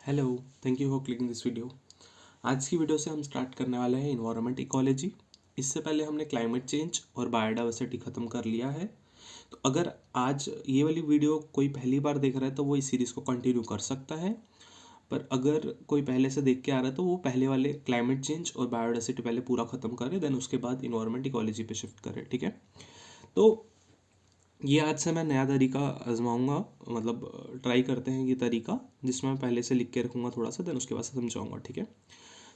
Hello, thank you for clicking this video. आज की video से हम स्टार्ट करने वाले हैं इन्वायरमेंट इकोलॉजी। इससे पहले हमने क्लाइमेट चेंज और बायोडाइवर्सिटी ख़त्म कर लिया है। तो अगर आज ये वाली वीडियो कोई पहली बार देख रहा है तो वो इस सीरीज़ को कंटिन्यू कर सकता है, पर अगर कोई पहले से देख के आ रहा है तो वो पहले वाले क्लाइमेट चेंज और बायोडाइवर्सिटी पहले पूरा ख़त्म करे, देन उसके बाद इन्वायरमेंट इकोलॉजी पे शिफ्ट करे। ठीक है, तो ये आज से मैं नया तरीका आजमाऊंगा, मतलब ट्राई करते हैं ये तरीका जिसमें मैं पहले से लिख के रखूँगा थोड़ा सा, देन उसके बाद से समझाऊंगा। ठीक है,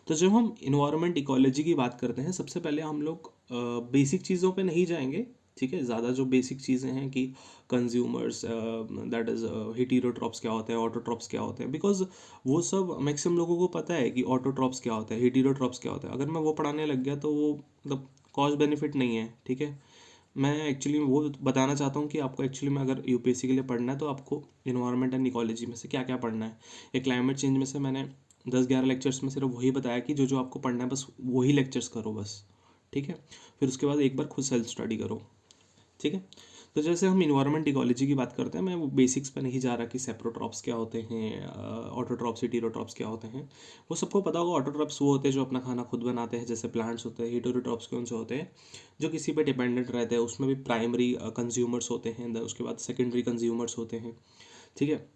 तो जब हम इन्वायरमेंट इकोलॉजी की बात करते हैं सबसे पहले हम लोग बेसिक चीज़ों पे नहीं जाएंगे। ठीक है, ज़्यादा जो बेसिक चीज़ें हैं कि कंज्यूमर्स, दैट इज़ हीटेरोट्रॉप्स क्या होते हैं, ऑटोट्रॉप्स क्या होते हैं, बिकॉज वो सब मैक्सिमम लोगों को पता है कि ऑटोट्रॉप्स क्या होता है, हीटेरोट्रॉप्स क्या होता है। अगर मैं वो पढ़ाने लग गया तो वो मतलब कॉस्ट बेनिफिट नहीं है। ठीक है, मैं एक्चुअली वो बताना चाहता हूँ कि आपको एक्चुअली में अगर यूपीएससी के लिए पढ़ना है तो आपको इन्वायरमेंट एंड इकोलॉजी में से क्या क्या पढ़ना है। ये क्लाइमेट चेंज में से मैंने 10-11 लेक्चर्स में सिर्फ वही बताया कि जो जो आपको पढ़ना है बस वही लेक्चर्स करो बस। ठीक है, फिर उसके बाद एक बार खुद सेल्फ स्टडी करो। ठीक है, तो जैसे हम इन्वायरमेंट इकोलॉजी की बात करते हैं, मैं वो बेसिक्स पे नहीं जा रहा कि सेप्रोट्रॉप्स क्या होते हैं, ऑटोट्रॉप्स हीटेरोट्रॉप्स क्या होते हैं। वो सबको पता होगा। ऑटोट्रॉप्स वो होते हैं जो अपना खाना खुद बनाते हैं, जैसे प्लांट्स होते हैं। हीटेरोट्रॉप्स कौन से होते हैं जो किसी पे डिपेंडेंट रहते हैं, उसमें भी प्राइमरी कंज्यूमर्स होते हैं, देन उसके बाद सेकेंडरी कंज्यूमर्स होते हैं। ठीक है,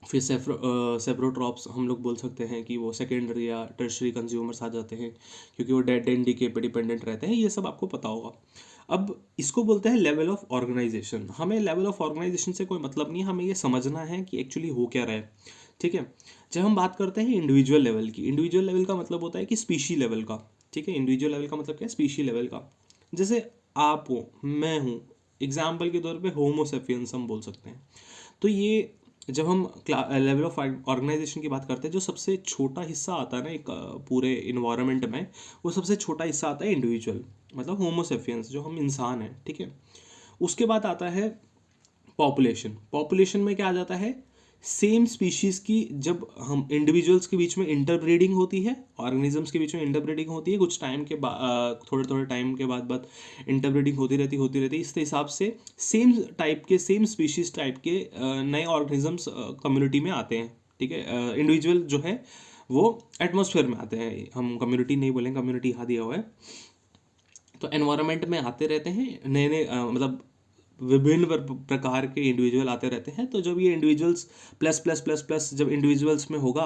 फिर सेप्रोट्रॉप्स हम लोग बोल सकते हैं कि वो सेकेंडरी या टर्शरी कंज्यूमर्स आ जाते हैं, क्योंकि वो डेड एंड डीके पे डिपेंडेंट रहते हैं। ये सब आपको पता होगा। अब इसको बोलते हैं लेवल ऑफ ऑर्गेनाइजेशन। हमें लेवल ऑफ ऑर्गेनाइजेशन से कोई मतलब नहीं है, हमें ये समझना है कि एक्चुअली हो क्या रहा है। ठीक है, जब हम बात करते हैं इंडिविजुअल लेवल की, इंडिविजुअल लेवल का मतलब होता है कि स्पीशी लेवल का। ठीक है, इंडिविजुअल लेवल का मतलब क्या है, स्पीशी लेवल का। जैसे आप हो, मैं हूँ, एग्जाम्पल के तौर पे होमोसेपियंस हम बोल सकते हैं। तो ये जब हम लेवल ऑफ ऑर्गेनाइजेशन की बात करते हैं, जो सबसे छोटा हिस्सा आता है ना एक पूरे इन्वायरमेंट में, वो सबसे छोटा हिस्सा आता है इंडिविजुअल, मतलब होमोसेपियंस, जो हम इंसान हैं। ठीक है, उसके बाद आता है पॉपुलेशन। पॉपुलेशन में क्या आ जाता है, सेम स्पीशीज़ की जब हम इंडिविजुअल्स के बीच में इंटरब्रीडिंग होती है, ऑर्गेनिजम्स के बीच में इंटरब्रीडिंग होती है, कुछ टाइम के बाद, थोड़े थोड़े टाइम के बाद इंटरब्रीडिंग होती रहती। इस हिसाब से सेम टाइप के, सेम स्पीशीज़ टाइप के नए ऑर्गेनिजम्स कम्युनिटी में आते हैं। ठीक है, इंडिविजुअल जो है वो एटमॉस्फेयर में आते हैं, हम कम्युनिटी नहीं बोलेंगे, कम्युनिटी यहाँ दिया हुआ है। तो एनवायरनमेंट में आते रहते हैं नए नए, मतलब विभिन्न प्रकार के इंडिविजुअल आते रहते हैं। तो जब ये individuals plus plus plus plus, जब इंडिविजुअल्स में होगा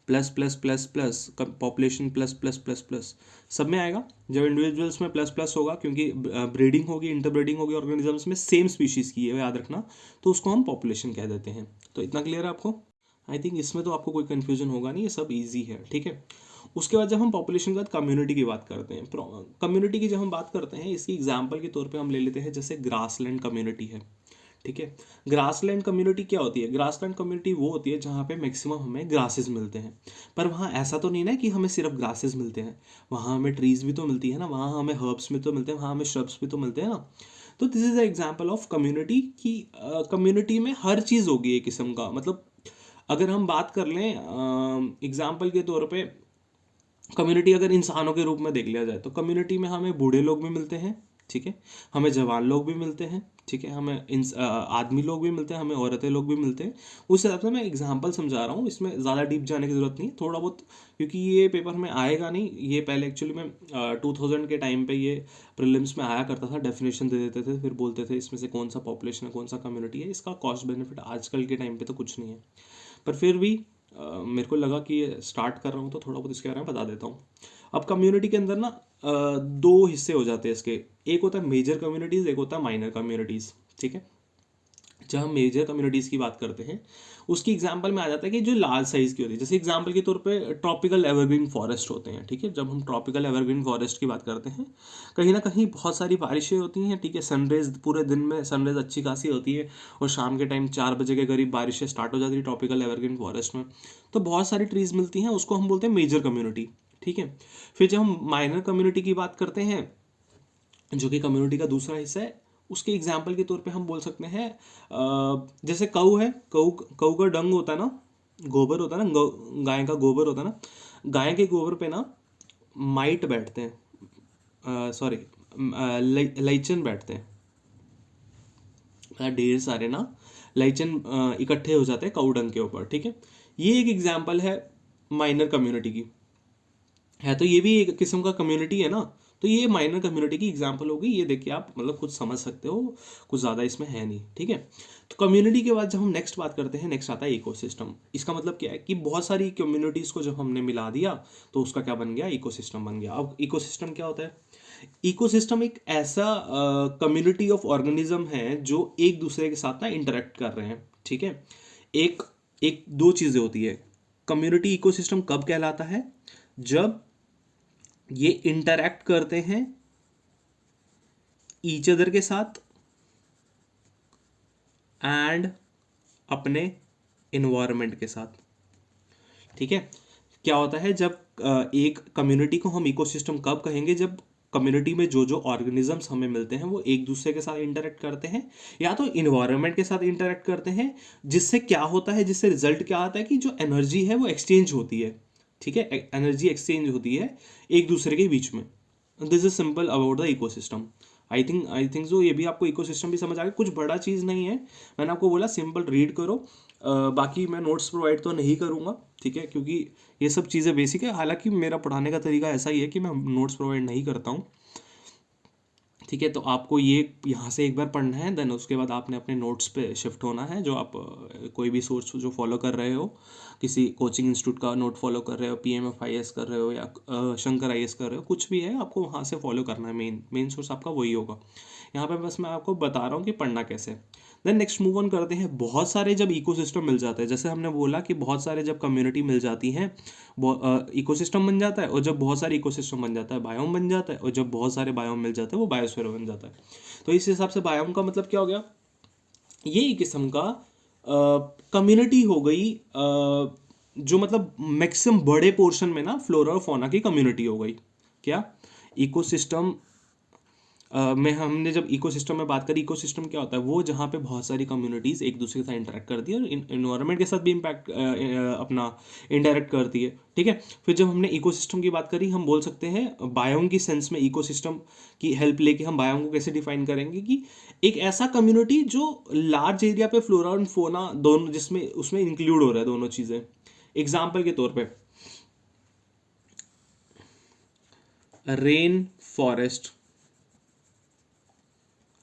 plus plus plus plus, population plus plus plus plus, सब में आएगा। जब इंडिविजुअल्स में प्लस प्लस होगा, क्योंकि ब्रीडिंग होगी, इंटरब्रीडिंग होगी ऑर्गेनिजम्स में सेम स्पीशीज़ की है, याद रखना, तो उसको हम पॉपुलेशन कह देते हैं। तो इतना क्लियर है आपको? आई थिंक इसमें तो आपको कोई कन्फ्यूजन होगा नहीं, ये सब ईजी है। ठीक है, उसके बाद जब हम पॉपुलेशन के बाद कम्युनिटी की बात करते हैं, कम्युनिटी की जब हम बात करते हैं, इसकी एग्जांपल के तौर पे हम ले लेते हैं जैसे ग्रासलैंड कम्युनिटी है। ठीक है, ग्रासलैंड कम्युनिटी क्या होती है? ग्रासलैंड कम्युनिटी वो होती है जहाँ पे मैक्सिमम हमें ग्रासेस मिलते हैं। पर वहाँ ऐसा तो नहीं ना कि हमें सिर्फ ग्रासेस मिलते हैं, वहाँ हमें ट्रीज भी तो मिलती है ना, वहाँ हमें हर्ब्स भी तो मिलते हैं, वहाँ हमें श्रब्स भी तो मिलते हैं ना। तो this is the example of community की, कम्युनिटी में हर चीज़ होगी एक किस्म का। मतलब अगर हम बात कर लें एग्जाम्पल के तौर पे, कम्युनिटी अगर इंसानों के रूप में देख लिया जाए तो कम्युनिटी में हमें बूढ़े लोग भी मिलते हैं। ठीक है, हमें जवान लोग भी मिलते हैं। ठीक है, हमें आदमी लोग भी मिलते हैं, हमें औरतें लोग भी मिलते हैं। उस हिसाब से मैं एग्जांपल समझा रहा हूँ, इसमें ज़्यादा डीप जाने की ज़रूरत नहीं, थोड़ा बहुत, क्योंकि ये पेपर में आएगा नहीं। ये पहले एक्चुअली में 2000 के टाइम पे ये प्रीलिम्स में आया करता था, डेफिनेशन दे देते थे, फिर बोलते थे इसमें से कौन सा पॉपुलेशन है, कौन सा कम्युनिटी है। इसका कॉस्ट बेनिफिट आजकल के टाइम पे तो कुछ नहीं है, पर फिर भी मेरे को लगा कि ये स्टार्ट कर रहा हूँ तो थोड़ा बहुत इसके बारे में बता देता हूँ। अब कम्युनिटी के अंदर ना दो हिस्से हो जाते हैं इसके। एक होता है मेजर कम्युनिटीज़, एक होता है माइनर कम्युनिटीज़। ठीक है, जब हम मेजर कम्युनिटीज़ की बात करते हैं, उसकी एग्जांपल में आ जाता है कि जो लार्ज साइज़ की होती है, जैसे एग्जांपल के तौर पे ट्रॉपिकल एवरग्रीन फॉरेस्ट होते हैं। ठीक है, जब हम ट्रॉपिकल एवरग्रीन फॉरेस्ट की बात करते हैं, कहीं ना कहीं बहुत सारी बारिशें होती हैं। ठीक है, सनरेज, पूरे दिन में सनरेज अच्छी खासी होती है, और शाम के टाइम 4 बजे के करीब बारिशें स्टार्ट हो जाती है ट्रॉपिकल एवरग्रीन फॉरेस्ट में। तो बहुत सारी ट्रीज़ मिलती हैं, उसको हम बोलते हैं मेजर कम्युनिटी। ठीक है, फिर जब हम माइनर कम्युनिटी की बात करते हैं, जो कि कम्युनिटी का दूसरा हिस्सा है, उसके एग्जाम्पल के तौर पे हम बोल सकते हैं जैसे कऊ है, कऊ कऊ का डंग होता है ना, गोबर होता है ना, गाय का गोबर होता है ना, गाय के गोबर पे ना माइट बैठते हैं, सॉरी, लाइचन बैठते हैं, ढेर सारे ना लाइचन इकट्ठे हो जाते हैं काऊ डंग के ऊपर, ठीक है। ये एक एग्जाम्पल है माइनर कम्युनिटी की, है तो ये भी एक किस्म का कम्युनिटी है ना, तो ये माइनर कम्युनिटी की एग्जांपल होगी। ये देखिए आप मतलब खुद समझ सकते हो, कुछ ज़्यादा इसमें है नहीं, ठीक है। तो कम्युनिटी के बाद जब हम नेक्स्ट बात करते हैं, नेक्स्ट आता है इकोसिस्टम। इसका मतलब क्या है कि बहुत सारी कम्युनिटीज़ को जब हमने मिला दिया तो उसका क्या बन गया, इकोसिस्टम बन गया। अब इकोसिस्टम क्या होता है? इकोसिस्टम एक ऐसा कम्युनिटी ऑफ ऑर्गेनिज्म है जो एक दूसरे के साथ ना इंटरेक्ट कर रहे हैं, ठीक है। एक एक दो चीज़ें होती है। कम्युनिटी इकोसिस्टम कब कहलाता है? जब ये इंटरैक्ट करते हैं ईच अदर के साथ एंड अपने इन्वायरमेंट के साथ, ठीक है। क्या होता है जब एक कम्युनिटी को हम इकोसिस्टम कब कहेंगे? जब कम्युनिटी में जो जो ऑर्गेनिजम्स हमें मिलते हैं वो एक दूसरे के साथ इंटरेक्ट करते हैं या तो इन्वायरमेंट के साथ इंटरेक्ट करते हैं, जिससे क्या होता है, जिससे रिजल्ट क्या आता है कि जो एनर्जी है वो एक्सचेंज होती है, ठीक है। एनर्जी एक्सचेंज होती है एक दूसरे के बीच में। This is simple about the ecosystem. I think so ये भी आपको इकोसिस्टम भी समझ आ गया। कुछ बड़ा चीज़ नहीं है, मैंने आपको बोला सिंपल रीड करो। बाकी मैं नोट्स प्रोवाइड तो नहीं करूँगा, ठीक है, क्योंकि ये सब चीज़ें बेसिक है। हालांकि मेरा पढ़ाने का तरीका ऐसा ही है कि मैं नोट्स प्रोवाइड नहीं करता हूँ, ठीक है। तो आपको ये यहाँ से एक बार पढ़ना है, देन उसके बाद आपने अपने नोट्स पे शिफ्ट होना है। जो आप कोई भी सोर्स जो फॉलो कर रहे हो, किसी कोचिंग इंस्टीट्यूट का नोट फॉलो कर रहे हो, PMFIS कर रहे हो या शंकर IAS कर रहे हो, कुछ भी है, आपको वहाँ से फॉलो करना है। मेन सोर्स आपका वही होगा। यहाँ पे बस मैं आपको बता रहा हूँ कि पढ़ना कैसे। देन नेक्स्ट मूव ऑन करते हैं। बहुत सारे जब इकोसिस्टम मिल जाते हैं, जैसे हमने बोला कि बहुत सारे जब कम्युनिटी मिल जाती हैं इकोसिस्टम बन जाता है, और जब बहुत सारे इकोसिस्टम बन जाता है बायोम बन जाता है, और जब बहुत सारे बायोम मिल जाते हैं वो बायोस्फीयर बन जाता है। तो इस हिसाब से बायोम का मतलब क्या हो गया? ये एक किस्म का कम्युनिटी हो गई, जो मतलब मैक्सिमम बड़े पोर्शन में ना फ्लोरा और फौना की कम्युनिटी हो गई। क्या इकोसिस्टम में हमने जब इकोसिस्टम में बात करी, इकोसिस्टम क्या होता है? वो जहाँ पे बहुत सारी कम्युनिटीज़ एक दूसरे के साथ इंटरेक्ट करती है और इन्वायरमेंट के साथ भी इम्पैक्ट अपना इंटरेक्ट करती है, ठीक है। फिर जब हमने इकोसिस्टम की बात करी, हम बोल सकते हैं बायोम की सेंस में इकोसिस्टम की हेल्प लेके हम बायोम को कैसे डिफाइन करेंगे कि एक ऐसा कम्युनिटी जो लार्ज एरिया पे फ्लोरा और फोना दोनों, जिसमें उसमें इंक्लूड हो रहा है दोनों चीज़ें। एग्जाम्पल के तौर पर रेन फॉरेस्ट।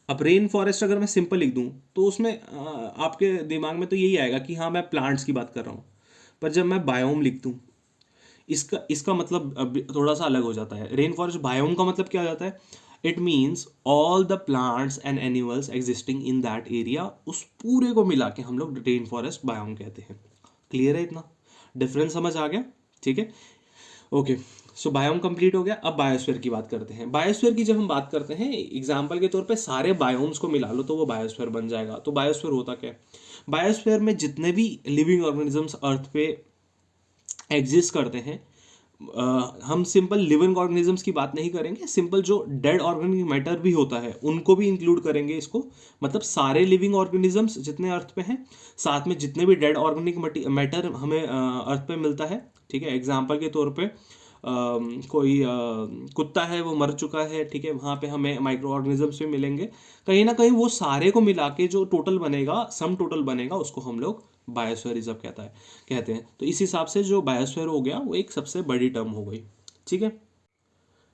अब रेन फॉरेस्ट अगर मैं सिंपल लिख दूं तो उसमें आपके दिमाग में तो यही आएगा कि हाँ मैं प्लांट्स की बात कर रहा हूँ। पर जब मैं बायोम लिख दूं, इसका मतलब थोड़ा सा अलग हो जाता है। रेन फॉरेस्ट बायोम का मतलब क्या हो जाता है? It means all the plants and animals existing in that area, उस पूरे को मिला के हम लोग रेन फॉरेस्ट बायोम कहते हैं। क्लियर है? इतना डिफरेंस समझ आ गया, ठीक है। ओके, सो बायोम कंप्लीट हो गया। अब बायोस्फीयर की बात करते हैं। बायोस्फीयर की जब हम बात करते हैं, एग्जाम्पल के तौर पे सारे बायोम्स को मिला लो तो वो बायोस्फीयर बन जाएगा। तो बायोस्फीयर होता क्या है? बायोस्फीयर में जितने भी लिविंग ऑर्गेनिजम्स अर्थ पे एग्जिस्ट करते हैं, हम सिंपल लिविंग ऑर्गेनिजम्स की बात नहीं करेंगे, सिंपल जो डेड ऑर्गेनिक मैटर भी होता है उनको भी इंक्लूड करेंगे इसको। मतलब सारे लिविंग ऑर्गेनिजम्स जितने अर्थ पे हैं, साथ में जितने भी डेड ऑर्गेनिक मैटर हमें अर्थ पे मिलता है, ठीक है। एग्जाम्पल के तौर पे कोई कुत्ता है वो मर चुका है, ठीक है, वहाँ पे हमें माइक्रो ऑर्गेनिजम्स भी मिलेंगे। कहीं ना कहीं वो सारे को मिला के जो टोटल बनेगा, सम टोटल बनेगा, उसको हम लोग बायोस्फीयर रिजर्व कहते हैं। तो इस हिसाब से जो बायोस्फीयर हो गया वो एक सबसे बड़ी टर्म हो गई, ठीक है।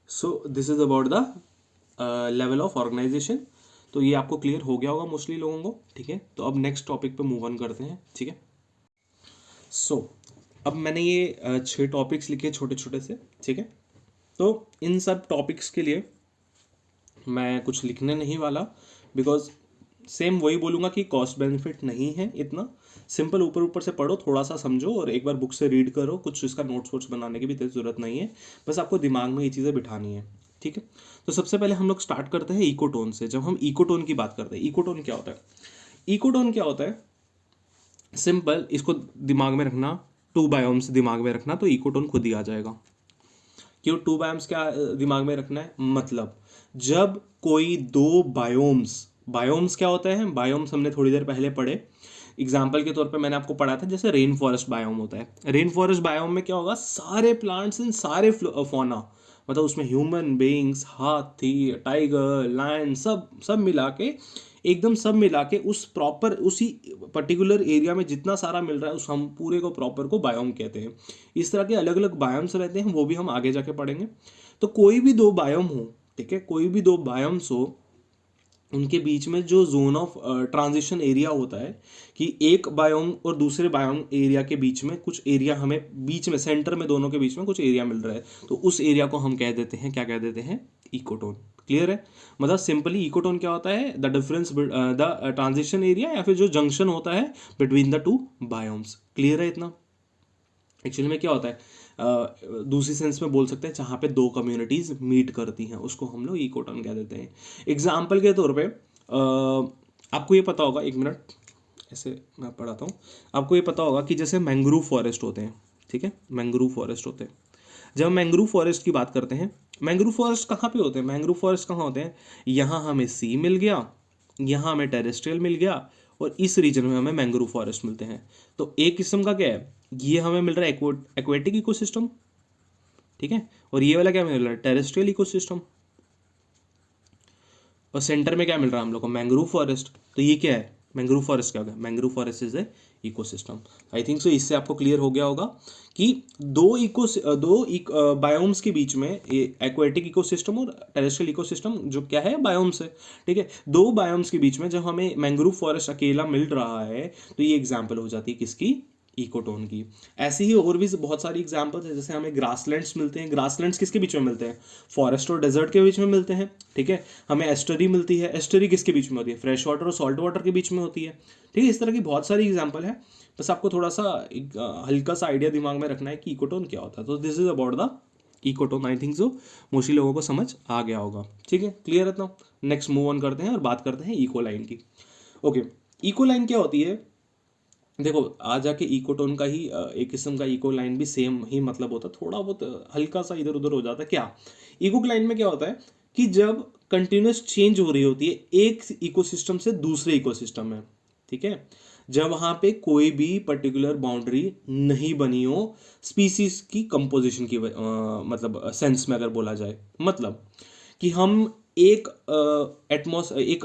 So this is about the level of organisation. तो ये आपको क्लियर हो गया होगा मोस्टली लोगों को, ठीक है। तो अब नेक्स्ट टॉपिक पे मूव ऑन करते हैं, ठीक है। सो अब मैंने ये 6 टॉपिक्स लिखे छोटे छोटे से, ठीक है। तो इन सब टॉपिक्स के लिए मैं कुछ लिखने नहीं वाला, बिकॉज सेम वही बोलूँगा कि कॉस्ट बेनिफिट नहीं है इतना। सिंपल ऊपर ऊपर से पढ़ो, थोड़ा सा समझो और एक बार बुक से रीड करो। कुछ इसका नोट्स वोट्स बनाने की भी इतनी ज़रूरत नहीं है, बस आपको दिमाग में ये चीज़ें बिठानी है, ठीक है। तो सबसे पहले हम लोग स्टार्ट करते हैं इकोटोन से। जब हम इकोटोन की बात करते हैं, इकोटोन क्या होता है? इकोटोन क्या होता है? सिंपल, इसको दिमाग में रखना, 2 बायोम्स दिमाग में रखना, तो इकोटोन खुद ही आ जाएगा। क्यों 2 बायोम्स क्या दिमाग में रखना है? मतलब जब कोई 2 बायोम्स क्या होते हैं? बायोम्स हमने थोड़ी देर पहले पढ़े। एग्जाम्पल के तौर पे मैंने आपको पढ़ा था, जैसे रेन फॉरेस्ट बायोम होता है। रेन फॉरेस्ट बायोम में क्या होगा? सारे प्लांट्स एंड सारे फौना, मतलब उसमें ह्यूमन बीइंग्स, हाथी, टाइगर, लायन, सब मिला के एकदम सब मिला के उस प्रॉपर उसी पर्टिकुलर एरिया में जितना सारा मिल रहा है उस हम पूरे को प्रॉपर को बायोम कहते हैं। इस तरह के अलग अलग बायोम्स रहते हैं, वो भी हम आगे जाके पढ़ेंगे। तो कोई भी दो बायोम हो, ठीक है, कोई भी दो बायोम्स हो, उनके बीच में जो जोन ऑफ ट्रांजिशन एरिया होता है कि एक बायोम और दूसरे बायोम एरिया के बीच में कुछ एरिया हमें बीच में सेंटर में दोनों के बीच में कुछ एरिया मिल रहा है, तो उस एरिया को हम कह देते हैं, क्या कह देते हैं, इकोटोन। क्लियर है? मतलब सिंपली इकोटोन क्या होता है, the difference the transition area या फिर जो जंक्शन होता है between the two biomes. Clear है इतना? एक्चुअली में क्या होता है, दूसरी सेंस में बोल सकते हैं जहाँ पे दो कम्युनिटीज मीट करती हैं उसको हम लोग इकोटोन कह देते हैं। एग्जाम्पल के तौर पे आपको ये पता होगा, एक मिनट ऐसे मैं पढ़ाता हूँ। आपको ये पता होगा कि जैसे मैंग्रोव फॉरेस्ट होते हैं, ठीक है, मैंग्रोव फॉरेस्ट होते हैं। जब मैंग्रोव फॉरेस्ट की बात करते हैं, मैंग्रोव फॉरेस्ट कहाँ पे होते हैं, मैंग्रोव फॉरेस्ट कहाँ होते हैं, यहाँ हमें सी मिल गया, यहाँ हमें टेरेस्ट्रियल मिल गया, और इस रीजन में हमें मैंग्रोव फॉरेस्ट मिलते हैं। तो एक किस्म का क्या है, ये हमें मिल रहा है एक्वेटिक इकोसिस्टम, ठीक है, और ये वाला क्या मिल रहा है, टेरेस्ट्रियल इकोसिस्टम, और सेंटर में क्या मिल रहा है हम लोग को, मैंग्रोव फॉरेस्ट। तो ये क्या है, मैंग्रोव फॉरेस्ट क्या होगा, mangrove forest is a ecosystem. I think so इससे आपको क्लियर हो गया होगा कि दो बायोम्स के बीच में एक्वेटिक इकोसिस्टम और टेरेस्ट्रियल इकोसिस्टम जो क्या है, बायोम्स है, ठीक है। दो बायोम्स के बीच में जब हमें मैंग्रोव फॉरेस्ट अकेला मिल रहा है तो ये एग्जाम्पल हो जाती है किसकी, इकोटोन की। ऐसे ही और भी बहुत सारी एग्जांपल्स है, जैसे हमें ग्रासलैंड्स मिलते हैं। ग्रासलैंड्स किसके बीच में मिलते हैं, फॉरेस्ट और डेजर्ट के बीच में मिलते हैं, ठीक है। हमें एस्टरी मिलती है, एस्टरी किसके बीच में होती है, फ्रेश वाटर और सॉल्ट वाटर के बीच में होती है, ठीक है। इस तरह की बहुत सारी एग्जाम्पल है, बस आपको थोड़ा सा एक हल्का सा आइडिया दिमाग में रखना है कि इकोटोन क्या होता है। तो this is about the ecotone. I think so mostly लोगों को समझ आ गया होगा, ठीक है, क्लियर है। तो नेक्स्ट मूव ऑन करते हैं और बात करते हैं इकोलाइन की। ओके, इकोलाइन क्या होती है, देखो आ जाके इकोटोन का ही एक किस्म का इकोलाइन भी सेम ही मतलब होता है, थोड़ा बहुत हल्का सा इधर उधर हो जाता है। क्या इकोलाइन में क्या होता है कि जब कंटिन्यूस चेंज हो रही होती है एक इकोसिस्टम से दूसरे इकोसिस्टम में, ठीक है, जब वहां पे कोई भी पर्टिकुलर बाउंड्री नहीं बनी हो स्पीसीज की कंपोजिशन की मतलब सेंस में अगर बोला जाए, मतलब कि हम एक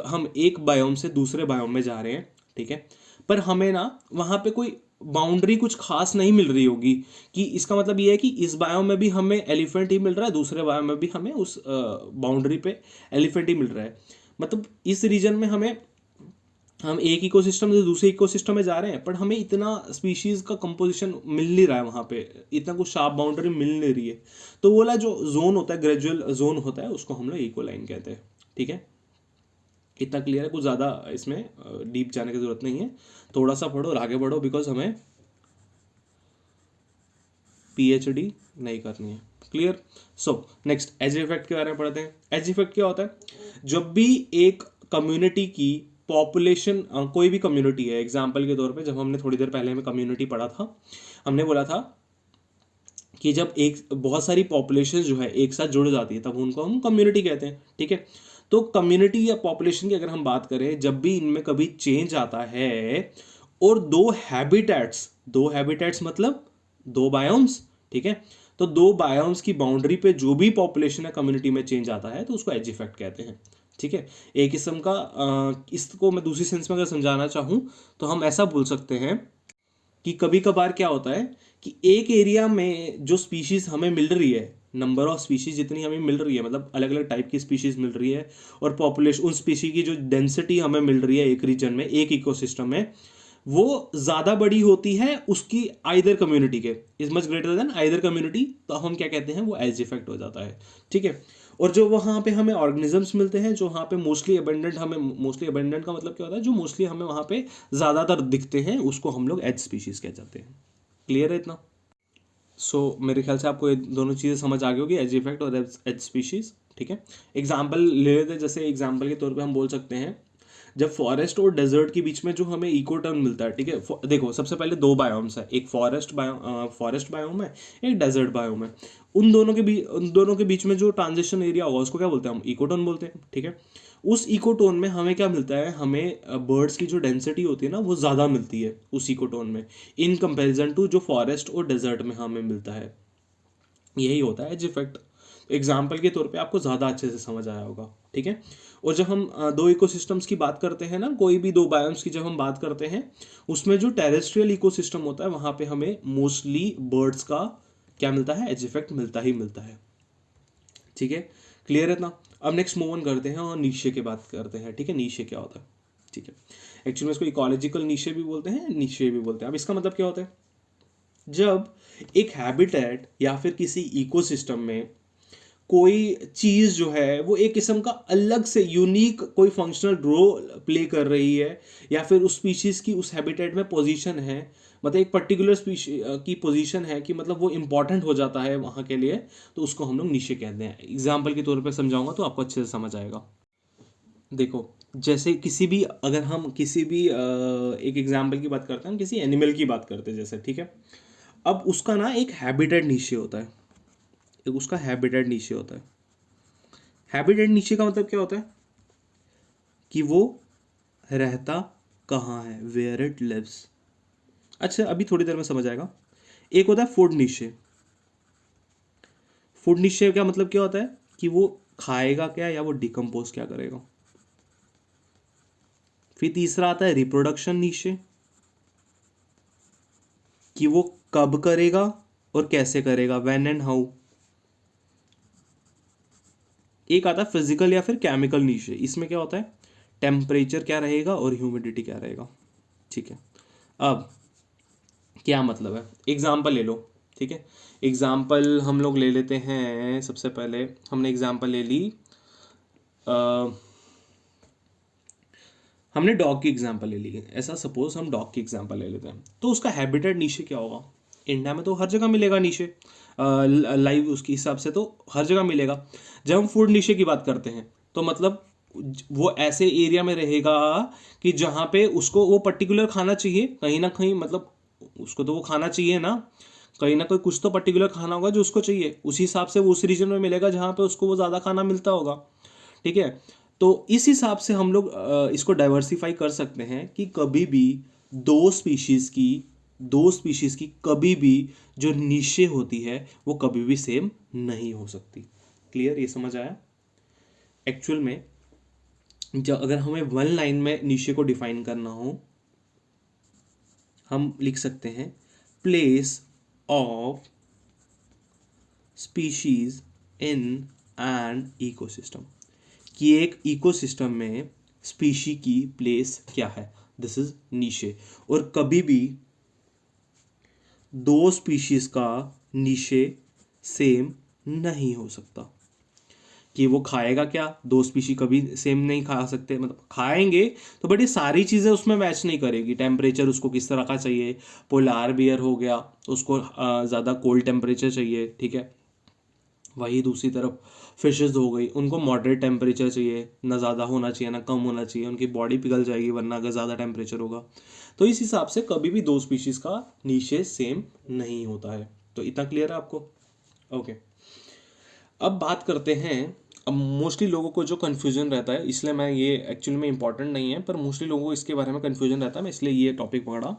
हम एक बायोम से दूसरे बायोम में जा रहे हैं, ठीक है, पर हमें ना वहां पे कोई बाउंड्री कुछ खास नहीं मिल रही होगी, कि इसका मतलब ये है कि इस बायोम में भी हमें एलिफेंट ही मिल रहा है, दूसरे बायोम में भी हमें उस बाउंड्री पे एलिफेंट ही मिल रहा है। मतलब इस रीजन में हम एक इकोसिस्टम से दूसरे इकोसिस्टम में जा रहे हैं, पर हमें इतना स्पीशीज का कंपोजिशन मिल नहीं रहा है, वहां पे इतना कुछ शार्प बाउंड्री मिल नहीं रही है। तो वो वाला जो जोन होता है, ग्रेजुअल जोन होता है, उसको हम लोग इकोलाइन कहते हैं, ठीक है। इतना क्लियर है, कुछ ज़्यादा इसमें डीप जाने की जरूरत नहीं है, थोड़ा सा पढ़ो और आगे बढ़ो, बिकॉज हमें पीएचडी नहीं करनी है। Clear? So next edge effect के बारे में पढ़ते हैं। एज इफेक्ट क्या होता है, जब भी एक कम्युनिटी की पॉपुलेशन, कोई भी कम्युनिटी है, एग्जाम्पल के तौर पे जब हमने थोड़ी देर पहले हमें कम्युनिटी पढ़ा था, हमने बोला था कि जब एक बहुत सारी पॉपुलेशन जो है एक साथ जुड़ जाती है तब उनको हम कम्युनिटी कहते हैं, ठीक है। तो कम्युनिटी या पॉपुलेशन की अगर हम बात करें, जब भी इनमें कभी चेंज आता है और दो हैबिटेट्स मतलब दो बायोम्स, ठीक है, तो दो बायोम्स की बाउंड्री पे जो भी पॉपुलेशन है कम्युनिटी में चेंज आता है तो उसको एज इफेक्ट कहते हैं, ठीक है। एक किस्म का इसको मैं दूसरी सेंस में अगर समझाना चाहूं तो हम ऐसा बोल सकते हैं कि कभी कभार क्या होता है कि एक एरिया में जो स्पीशीज हमें मिल रही है, नंबर ऑफ स्पीशीज जितनी हमें मिल रही है, मतलब अलग अलग टाइप की स्पीशीज मिल रही है, और पॉपुलेशन उन स्पीशीज की जो डेंसिटी हमें मिल रही है एक रीजन में, एक इकोसिस्टम में, वो ज़्यादा बड़ी होती है उसकी आइदर कम्युनिटी के, is much greater than either community, तो हम क्या कहते हैं, वो एज इफेक्ट हो जाता है, ठीक है। और जो वहाँ पे हमें ऑर्गेनिजम्स मिलते हैं जो वहाँ पे मोस्टली अबेंडेंट का मतलब क्या होता है, जो मोस्टली हमें वहाँ पे ज़्यादातर दिखते हैं, उसको हम लोग एज स्पीशीज कह जाते हैं। क्लियर है इतना? सो मेरे ख्याल से आपको ये दोनों चीज़ें समझ आ गई होगी, एज इफेक्ट और एज स्पीशीज, ठीक है। एग्जाम्पल ले लेते हैं, जैसे एग्जाम्पल के तौर पे हम बोल सकते हैं जब फॉरेस्ट और डेजर्ट के बीच में जो हमें इकोटर्म मिलता है, ठीक है। देखो सबसे पहले दो बायोम्स है, एक फॉरेस्ट बायोम है, एक डेजर्ट बायोम है। उन दोनों के बीच में जो ट्रांजिशन एरिया होगा उसको क्या बोलते हैं, हम इकोटोन बोलते हैं, ठीक है। उस इकोटोन में हमें क्या मिलता है, हमें बर्ड्स की जो डेंसिटी होती है ना वो ज़्यादा मिलती है उस इकोटोन में, इन कंपेरिजन टू जो फॉरेस्ट और डेजर्ट में हमें मिलता है। यही होता है एज इफेक्ट। एग्जाम्पल के तौर पे आपको ज़्यादा अच्छे से समझ आया होगा, ठीक है। और जब हम दो इकोसिस्टम्स की बात करते हैं ना, कोई भी दो बायोम्स की जब हम बात करते हैं, उसमें जो टेरेस्ट्रियल इकोसिस्टम होता है वहाँ पे हमें मोस्टली बर्ड्स का क्या मिलता है, एज इफेक्ट मिलता ही मिलता है, ठीक है। क्लियर है ना। अब नेक्स्ट मूव ऑन करते हैं और नीशे की बात करते हैं, ठीक है। नीशे क्या होता है, ठीक है। एक्चुअली में इसको इकोलॉजिकल नीशे भी बोलते हैं, नीशे भी बोलते हैं। अब इसका मतलब क्या होता है, जब एक हैबिटेट या फिर किसी इकोसिस्टम में कोई चीज़ जो है वो एक किस्म का अलग से यूनिक कोई फंक्शनल रोल प्ले कर रही है, या फिर उस स्पीशीज की उस हैबिटेट में पोजीशन है, मतलब एक पर्टिकुलर स्पीशी की पोजीशन है कि मतलब वो इंपॉर्टेंट हो जाता है वहाँ के लिए, तो उसको हम लोग नीशे कहते हैं। एग्जाम्पल के तौर पे समझाऊंगा तो आपको अच्छे से समझ आएगा। देखो, जैसे किसी भी, अगर हम किसी भी एक एग्जाम्पल की बात करते हैं, हम किसी एनिमल की बात करते हैं जैसे, ठीक है। अब उसका ना एक हैबिटेट नीचे होता है, एक उसका हैबिटेट नीचे होता है। हैबिटेट नीचे का मतलब क्या होता है कि वो रहता कहाँ है, वेयर इट लिव्स। अच्छा, अभी थोड़ी देर में समझ आएगा। एक होता है फूड नीचे। फूड नीचे का मतलब क्या होता है कि वो खाएगा क्या या वो डिकम्पोज क्या करेगा। फिर तीसरा आता है रिप्रोडक्शन नीचे, कि वो कब करेगा और कैसे करेगा, व्हेन एंड हाउ। एक आता है फिजिकल या फिर केमिकल नीचे, इसमें क्या होता है, टेम्परेचर क्या रहेगा और ह्यूमिडिटी क्या रहेगा, ठीक है। अब क्या मतलब है, एग्जाम्पल ले लो, ठीक है। एग्जाम्पल हम लोग ले लेते हैं। सबसे पहले हमने एग्जाम्पल ले ली, हमने डॉग की एग्जाम्पल ले ली। ऐसा सपोज हम डॉग की एग्जाम्पल ले लेते हैं, तो उसका हैबिटेट नीचे क्या होगा। इंडिया में तो हर जगह मिलेगा नीचे, लाइव उसके हिसाब से तो हर जगह मिलेगा। जब हम फूड नीचे की बात करते हैं तो मतलब वो ऐसे एरिया में रहेगा कि जहाँ पे उसको वो पर्टिकुलर खाना चाहिए कहीं ना कहीं, मतलब उसको तो वो खाना चाहिए ना, कहीं ना कहीं कुछ तो पर्टिकुलर खाना होगा जो उसको चाहिए, उसी हिसाब से वो उस रीजन में मिलेगा जहाँ पे उसको वो ज़्यादा खाना मिलता होगा, ठीक है। तो इस हिसाब से हम लोग इसको डाइवर्सिफाई कर सकते हैं कि कभी भी दो स्पीशीज़ की कभी भी जो नीशे होती है वो कभी भी सेम नहीं हो सकती। क्लियर, ये समझ आया। एक्चुअल में जब अगर हमें वन लाइन में नीशे को डिफाइन करना हो, हम लिख सकते हैं place of species in an ecosystem, कि एक इकोसिस्टम में स्पीशी की प्लेस क्या है, दिस इज नीशे। और कभी भी दो स्पीशीज का नीशे सेम नहीं हो सकता। कि वो खाएगा क्या, दो स्पीशी कभी सेम नहीं खा सकते, मतलब खाएंगे तो बट ये सारी चीज़ें उसमें मैच नहीं करेगी। टेम्परेचर उसको किस तरह का चाहिए, पोलार बियर हो गया तो उसको ज़्यादा कोल्ड टेम्परेचर चाहिए, ठीक है। वही दूसरी तरफ फिशेज हो गई, उनको मॉडरेट टेम्परेचर चाहिए, ना ज़्यादा होना चाहिए ना कम होना चाहिए, उनकी बॉडी पिघल जाएगी वरना अगर ज़्यादा टेम्परेचर होगा। तो इस हिसाब से कभी भी दो स्पीशीज़ का नीचे सेम नहीं होता है। तो इतना क्लियर है आपको, ओके। अब बात करते हैं, अब मोस्टली लोगों को जो कन्फ्यूजन रहता है, इसलिए मैं ये एक्चुअली में इंपॉर्टेंट नहीं है पर मोस्टली लोगों को इसके बारे में कन्फ्यूजन रहता है, मैं इसलिए ये टॉपिक पकड़ा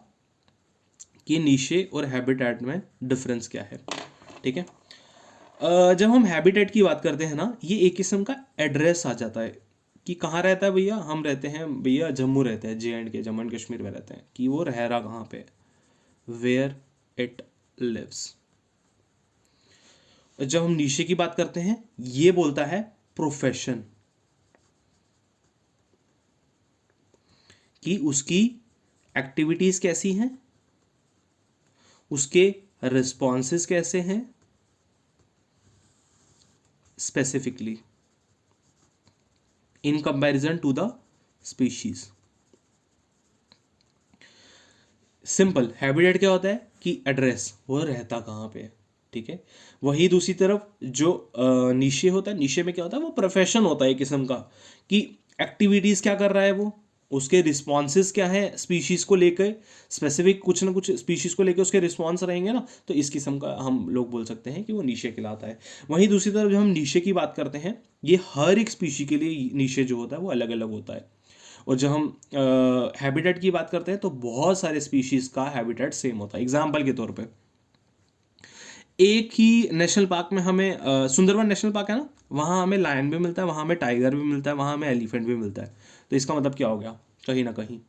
कि नीशे और हैबिटेट में डिफरेंस क्या है, ठीक है। जब हम हैबिटेट की बात करते हैं ना, ये एक किस्म का एड्रेस आ जाता है कि कहाँ रहता है भैया, हम रहते हैं भैया जम्मू रहते हैं, JNK जम्मू एंड कश्मीर में रहते हैं, कि वो रह रहा कहाँ पे, वेयर इट लिव्स। जब हम नीशे की बात करते हैं, ये बोलता है प्रोफेशन, कि उसकी एक्टिविटीज कैसी हैं, उसके रिस्पॉन्सेस कैसे हैं, specifically in comparison to the species. Simple, habitat क्या होता है कि एड्रेस, वो रहता कहाँ पे है, ठीक है। वही दूसरी तरफ जो नीशे होता है, नीशे में क्या होता है, वो प्रोफेशन होता है एक किस्म का, कि एक्टिविटीज़ क्या कर रहा है वो, उसके रिस्पॉन्सेज क्या है स्पीशीज़ को लेकर, स्पेसिफिक कुछ ना कुछ स्पीशीज़ को लेकर उसके रिस्पॉन्स रहेंगे ना, तो इस किस्म का हम लोग बोल सकते हैं कि वो नीशे कहलाता है। वहीं दूसरी तरफ जब हम नीशे की बात करते हैं, ये हर एक स्पीशी के लिए नीशे जो होता है वो अलग अलग होता है। और जब हम हैबिटेट की बात करते हैं तो बहुत सारे स्पीशीज़ का हैबिटेट सेम होता है। एग्जाम्पल के तौर पे एक ही नेशनल पार्क में हमें सुंदरवन नेशनल पार्क है ना, वहाँ हमें लायन भी मिलता है, वहाँ हमें टाइगर भी मिलता है, वहाँ हमें एलिफेंट भी मिलता है। तो इसका मतलब क्या हो गया कहीं ना कहीं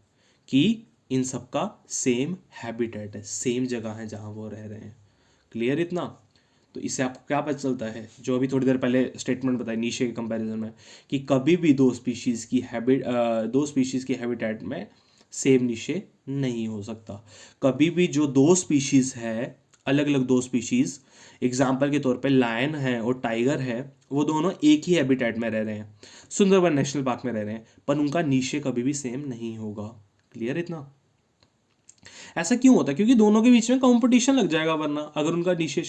कि इन सब का सेम हैबिटेट है, सेम जगह है जहाँ वो रह रहे हैं। क्लियर इतना? तो इससे आपको क्या पता चलता है, जो अभी थोड़ी देर पहले स्टेटमेंट बताई नीचे के कंपैरिजन में, कि कभी भी दो स्पीशीज़ की हैबिटेट में सेम नीचे नहीं हो सकता। कभी भी जो दो स्पीशीज़ है, अलग अलग दो स्पीशीज़, एग्जाम्पल के तौर पे लायन है और टाइगर है, वो दोनों एक ही हैबिटेट में रह रहे हैं, सुंदरवन नेशनल पार्क में रह रहे हैं, पर उनका नीचे कभी भी सेम नहीं होगा। क्लियर इतना? ऐसा क्यों होता है? क्योंकि दोनों के बीच में कंपटीशन लग जाएगा, वरना अगर उनका नीचे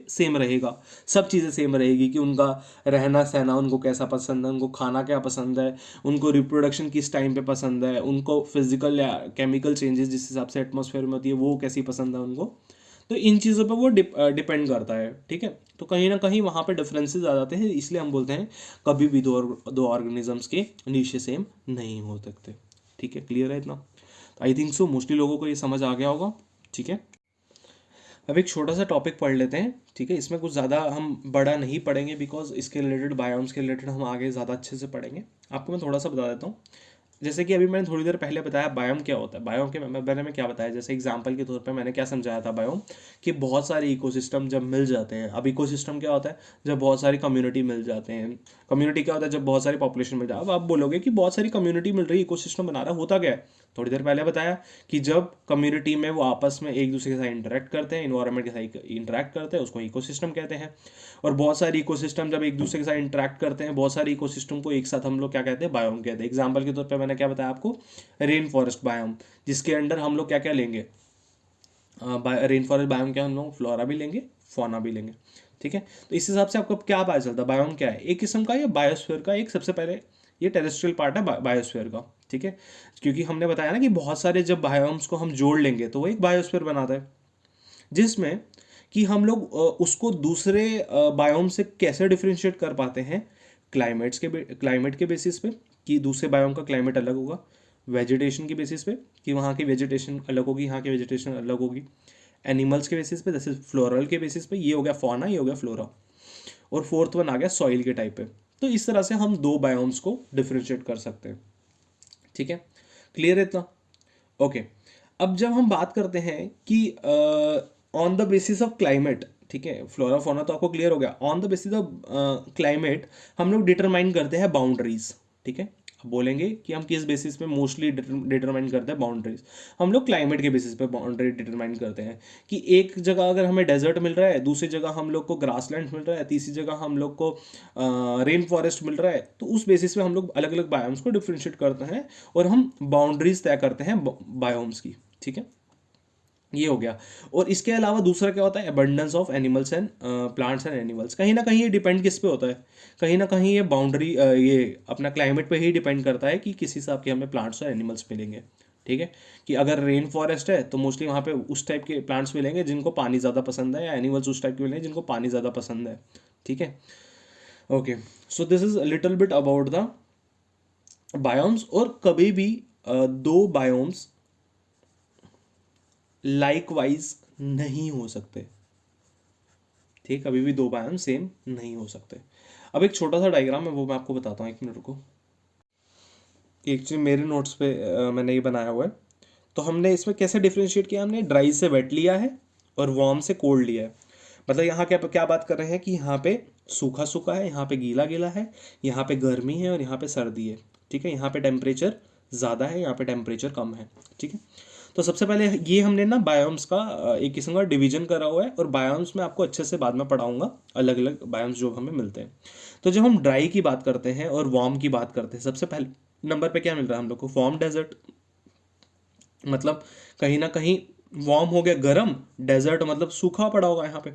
सेम रहेगा, सब चीज़ें सेम रहेगी, कि उनका रहना सहना उनको कैसा पसंद है, उनको खाना क्या पसंद है, उनको रिप्रोडक्शन किस टाइम पे पसंद है, उनको फिजिकल या केमिकल चेंजेस जिस हिसाब से एटमॉस्फेयर में होती है वो कैसी पसंद है उनको, तो इन चीज़ों पर वो डिपेंड करता है। ठीक है, तो कहीं ना कहीं वहाँ पे डिफरेंसेस आ जाते हैं, इसलिए हम बोलते हैं कभी भी दो ऑर्गेनिजम्स के नीचे सेम नहीं हो सकते। ठीक है, क्लियर है इतना? आई थिंक सो मोस्टली लोगों को ये समझ आ गया होगा। ठीक है, अब एक छोटा सा टॉपिक पढ़ लेते हैं। ठीक है, इसमें कुछ ज़्यादा हम बड़ा नहीं पढ़ेंगे, बिकॉज इसके रिलेटेड बायोम्स के रिलेटेड हम आगे ज़्यादा अच्छे से पढ़ेंगे। आपको मैं थोड़ा सा बता देता हूँ। जैसे कि अभी मैंने थोड़ी देर पहले बताया बायोम क्या होता है। बायोम के बारे में क्या बताया, जैसे एग्जांपल के तौर पे मैंने क्या समझाया था बायोम, कि बहुत सारे इकोसिस्टम जब मिल जाते हैं। अब इकोसिस्टम क्या होता है? जब बहुत सारी कम्युनिटी मिल जाते हैं। कम्युनिटी क्या होता है? जब बहुत सारी पॉपुलेशन मिल जाए। अब आप बोलोगे कि बहुत सारी कम्युनिटी मिल रही है, इकोसिस्टम बना रहा है, होता क्या है? थोड़ी देर पहले बताया कि जब कम्युनिटी में वो आपस में एक दूसरे के साथ इंटरेक्ट करते हैं, इन्वायरमेंट के साथ इंटरेक्ट करते हैं, उसको इकोसिस्टम कहते हैं। और बहुत सारी इकोसिस्टम जब एक दूसरे के साथ इंटरेक्ट करते हैं, बहुत सारी इकोसिस्टम को एक साथ हम लोग क्या कहते हैं? बायोम कहते हैं। एग्जाम्पल के तौर पर मैंने क्या बताया आपको? रेन फॉरेस्ट बायोम, जिसके अंडर हम लोग क्या क्या लेंगे? रेन फॉरेस्ट बायोम क्या हम लोग फ्लोरा भी लेंगे, फौना भी लेंगे। ठीक है, तो इस हिसाब से आपको क्या पता चलता है बायोम क्या है? एक किस्म का ये बायोस्फीयर का एक सबसे पहले ये टेरेस्ट्रियल पार्ट है बायोस्फीयर का। ठीक है, क्योंकि हमने बताया ना कि बहुत सारे जब बायोम्स को हम जोड़ लेंगे तो वो एक बायोस्फीयर बनाता है, जिसमें कि हम लोग उसको दूसरे बायोम से कैसे डिफ्रेंशिएट कर पाते हैं? क्लाइमेट के बेसिस पे, कि दूसरे बायोम का क्लाइमेट अलग होगा। वेजिटेशन के बेसिस पे, कि वहाँ की वेजिटेशन अलग होगी, यहाँ की वेजिटेशन अलग होगी। एनिमल्स के बेसिस पे, जैसे फ्लोरल के बेसिस पे, ये हो गया फौना, ये हो गया फ्लोरा। और फोर्थ वन आ गया सॉइल के टाइप पे। तो इस तरह से हम दो बायोम्स को डिफ्रेंशिएट कर सकते हैं। ठीक है, क्लियर है इतना? ओके, अब जब हम बात करते हैं कि on the basis of climate, ठीक है, फ्लोरा फौना तो आपको क्लियर हो गया। On the basis of climate हम लोग डिटरमाइन करते हैं बाउंड्रीज। ठीक है, अब बोलेंगे कि हम किस बेसिस पे मोस्टली डिटरमाइन करते हैं बाउंड्रीज? हम लोग क्लाइमेट के बेसिस पे बाउंड्री डिटरमाइन करते हैं, कि एक जगह अगर हमें डेजर्ट मिल रहा है, दूसरी जगह हम लोग को ग्रासलैंड मिल रहा है, तीसरी जगह हम लोग को रेन फॉरेस्ट मिल रहा है, तो उस बेसिस पे हम लोग अलग अलग बायोम्स को डिफ्रेंशिएट करते हैं और हम बाउंड्रीज तय करते हैं बायोम्स की। ठीक है, ये हो गया। और इसके अलावा दूसरा क्या होता है? Abundance of animals and plants and animals. कहीं ना कहीं ये डिपेंड किस पे होता है? कहीं ना कहीं ये बाउंड्री ये अपना क्लाइमेट पे ही डिपेंड करता है कि किस हिसाब के हमें प्लांट्स और एनिमल्स मिलेंगे। ठीक है, कि अगर रेन फॉरेस्ट है तो मोस्टली वहाँ पे उस टाइप के प्लांट्स मिलेंगे जिनको पानी ज़्यादा पसंद है, या एनिमल्स उस टाइप के मिलेंगे जिनको पानी ज़्यादा पसंद है। ठीक है, okay, so this is little bit about the biomes. और कभी भी दो बायोम्स लाइकवाइज नहीं हो सकते। ठीक, कभी भी दो बायोम सेम नहीं हो सकते। अब एक छोटा सा डायग्राम है, वो मैं आपको बताता हूँ, एक मिनट को। एक्चुअली मेरे नोट्स पे मैंने ये बनाया हुआ है। तो हमने इसमें कैसे डिफ्रेंशिएट किया? हमने ड्राई से वेट लिया है और वार्म से कोल्ड लिया है। मतलब यहाँ क्या क्या बात कर रहे हैं कि यहाँ पे सूखा सूखा है, यहाँ पे गीला गीला है, यहाँ पे गर्मी है और यहाँ पे सर्दी है। ठीक है, यहाँ पे टेम्परेचर ज़्यादा है, यहाँ पे टेम्परेचर कम है। ठीक है, तो सबसे पहले ये हमने ना बायोम्स का एक किस्म का डिवीजन करा हुआ है, और बायोम्स में आपको अच्छे से बाद में पढ़ाऊंगा अलग अलग बायोम्स जो हमें मिलते हैं। तो जब हम ड्राई की बात करते हैं और वार्म की बात करते हैं, सबसे पहले नंबर पे क्या मिल रहा है हम लोग को? वार्म डेजर्ट, मतलब कहीं ना कहीं वार्म हो गया गर्म, डेजर्ट मतलब सूखा पड़ा होगा यहाँ पे।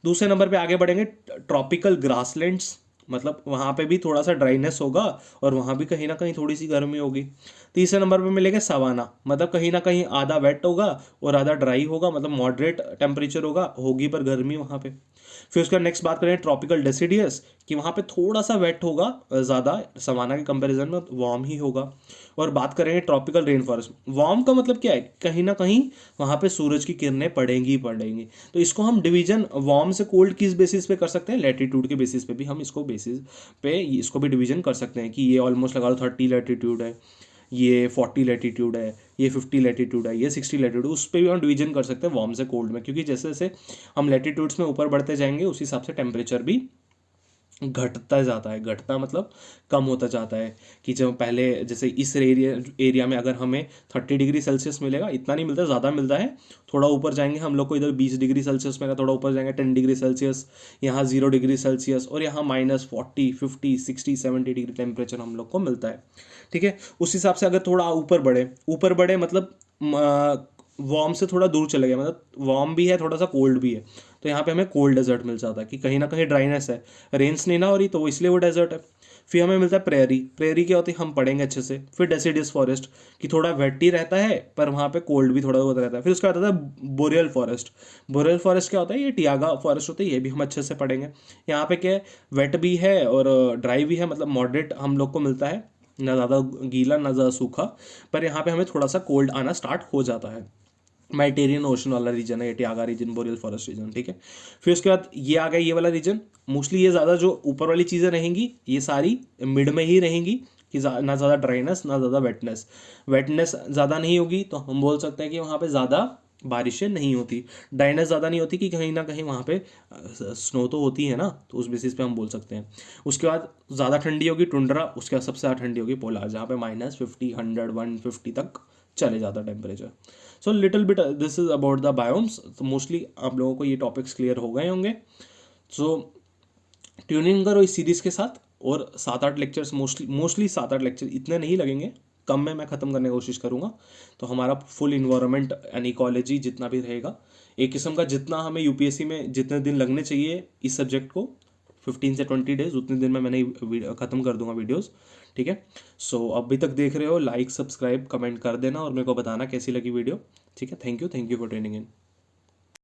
दूसरे नंबर पे आगे बढ़ेंगे ट्रॉपिकल ग्रासलैंड्स, मतलब वहाँ पे भी थोड़ा सा ड्राइनेस होगा और वहाँ भी कहीं ना कहीं थोड़ी सी गर्मी होगी। तीसरे नंबर पे मिलेगा सवाना, मतलब कहीं ना कहीं आधा वेट होगा और आधा ड्राई होगा, मतलब मॉडरेट टेम्परेचर होगी पर गर्मी वहाँ पे। फिर उसका नेक्स्ट बात करें ट्रॉपिकल डेसिडियस, कि वहाँ पे थोड़ा सा वेट होगा, ज़्यादा सवाना के कंपैरिजन में वार्म ही होगा। और बात करेंगे ट्रॉपिकल रेन फॉरेस्ट, वार्म का मतलब क्या है, कहीं ना कहीं वहाँ पे सूरज की किरणें पड़ेंगी पड़ेंगी। तो इसको हम डिवीजन वार्म से कोल्ड किस बेसिस पे कर सकते हैं, लैटिट्यूड के बेसिस पे भी हम इसको बेसिस पे इसको भी डिवीजन कर सकते हैं कि ये ऑलमोस्ट लगा लो 30 लैटिट्यूड है, ये 40 लैटिट्यूड है, ये 50 लैटिट्यूड है, ये 60 लैटिट्यूड, उस पर भी हम डिवीजन कर सकते हैं वार्म से कोल्ड में, क्योंकि जैसे जैसे हम लैटिट्यूड्स में ऊपर बढ़ते जाएंगे उस हिसाब से टेम्परेचर भी घटता जाता है। घटता मतलब कम होता जाता है, कि जब पहले जैसे इस एरिया में अगर हमें 30 डिग्री सेल्सियस मिलेगा, इतना नहीं मिलता, ज़्यादा मिलता है। थोड़ा ऊपर जाएंगे हम लोग को इधर 20 डिग्री सेल्सियस मिलेगा, थोड़ा ऊपर जाएंगे 10 डिग्री सेल्सियस, यहाँ 0 डिग्री सेल्सियस, और यहाँ -40 50 60 70 डिग्री टेम्परेचर हम लोग को मिलता है। ठीक है, उस हिसाब से अगर थोड़ा ऊपर बढ़े मतलब वार्म से थोड़ा दूर चले गए, मतलब वार्म भी है थोड़ा सा कोल्ड भी है, तो यहाँ पे हमें कोल्ड डेजर्ट मिल जाता है, कि कहीं ना कहीं ड्राइनेस है, रेंस नहीं ना हो रही तो इसलिए वो डेजर्ट है। फिर हमें मिलता है प्रेयरी क्या होती है हम पढ़ेंगे अच्छे से। फिर डेसिडियस फॉरेस्ट, कि थोड़ा वेट ही रहता है पर वहाँ पे कोल्ड भी थोड़ा बहुत रहता है। फिर उसका आता है बोरियल फॉरेस्ट। बोरियल फॉरेस्ट क्या होता है, ये टियागा फॉरेस्ट होता है, ये भी हम अच्छे से पढ़ेंगे। यहाँ पे क्या है, वेट भी है और ड्राई भी है, मतलब मॉडरेट हम लोग को मिलता है, ना ज़्यादा गीला ना ज़्यादा सूखा, पर यहाँ पे हमें थोड़ा सा कोल्ड आना स्टार्ट हो जाता है। मेडिटेरियन ओशन वाला रीजन है ये टियागा रीजन, बोरियल फॉरेस्ट रीजन। ठीक है, फिर उसके बाद ये आ गया ये वाला रीजन। मोस्टली ये ज़्यादा जो ऊपर वाली चीज़ें रहेंगी ये सारी मिड में ही रहेंगी, कि ना ज़्यादा ड्राइनेस ना ज़्यादा वेटनेस ज़्यादा नहीं होगी, तो हम बोल सकते हैं कि वहाँ पे ज़्यादा बारिशें नहीं होती। ड्राइनेस ज़्यादा नहीं होती कि कहीं ना कहीं वहाँ पे स्नो तो होती है ना, तो उस बेसिस पे हम बोल सकते हैं। उसके बाद ज़्यादा ठंडी होगी टुंड्रा, उसके बाद सबसे ज़्यादा ठंडी होगी पोलार, जहाँ पे -50 100 150 तक चले जाता temperature. So little bit this is about the biomes. तो मोस्टली आप लोगों को ये टॉपिक्स क्लियर हो गए होंगे। सो ट्यूनिंग करो इस सीरीज़ के साथ, और 7-8 लेक्चर्स मोस्टली 7-8 लेक्चर इतने नहीं लगेंगे, कम में मैं ख़त्म करने की कोशिश करूँगा। तो हमारा फुल इन्वायरमेंट एंड इकोलॉजी जितना भी रहेगा, एक किस्म का जितना हमें यूपीएससी में जितने दिन लगने चाहिए इस सब्जेक्ट को, 15 से 20 डेज, उतने दिन में मैंने ख़त्म कर दूंगा वीडियोस। ठीक है, सो अभी तक देख रहे हो, लाइक सब्सक्राइब कमेंट कर देना और मेरे को बताना कैसी लगी वीडियो। ठीक है, thank you for training in.